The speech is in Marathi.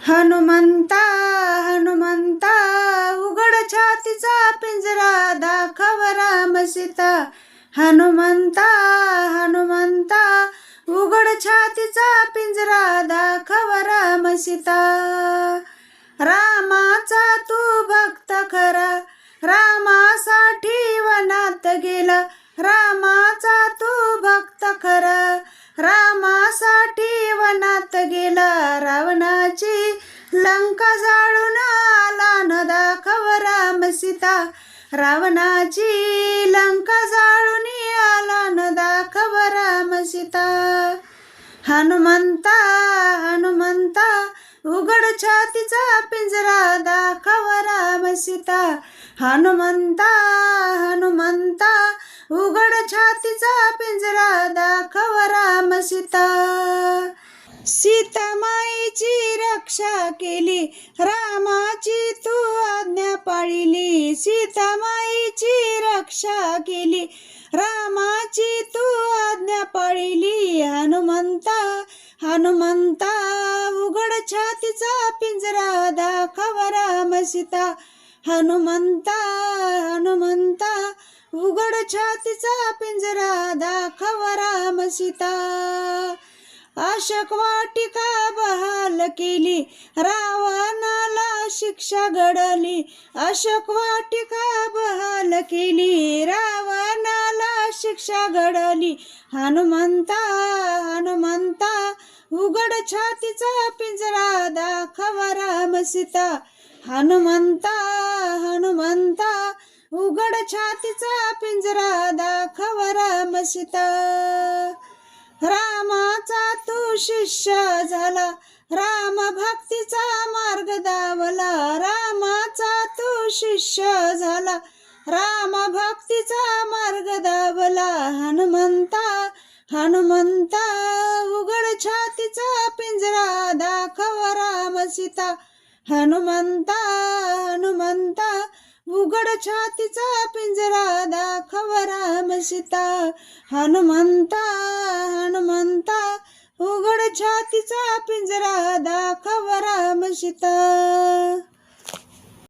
हनुमंता हनुमंता उघड छातीचा पिंजरा दाखव राम सीता. हनुमंता हनुमंता उघड छातीचा पिंजरा दाखव राम सीता. रामाचा तू भक्त खरा, रामासाठी वनात गेला. रामाचा तू भक्त खरा, रामासाठी वनात गेला. रावणाची लंका जाळून आला न दाखव राम सीता. रावणाची लंका जाळून आला न दाखव राम सीता. हनुमंता हनुमंता उघड छातीचा पिंजरा दाखव राम सीता. हनुमंता हनुमंता उघड छातीचा पिंजरा दाखव राम सीता. सीतामाईची रक्षा केली, रामाची तू आज्ञा पाळिली. सीतामाईची रक्षा केली, रामाची तू आज्ञा पाळिली. हनुमंता हनुमंता उघड छातीचा पिंजरा दाखव राम सीता. हनुमंता हनुमंता उघड छातीचा पिंजरा दाखव राम सीता. अशोक वाटिका बहाल केली, रावणाला शिक्षा घडली. अशोक वाटिका बहाल केली, रावणाला शिक्षा घडली. हनुमंता हनुमंता उघड छातीचा पिंजरा दाखव राम सीता. हनुमंता हनुमंता उघड छातीचा पिंजरा दाखव राम सीता. रामाचा तू शिष्य झाला, राम भक्तीचा मार्ग दावला. रामाचा तू शिष्य झाला, राम भक्तीचा मार्ग दावला. हनुमंता हनुमंता उघड छातीचा पिंजरा दाखव राम सीता. हनुमंता हनुमंता उघड छातीचा पिंजरा दाखव राम सीता. हनुमंता हनुमंता उघड छातीचा पिंजरा दाखव राम सीता.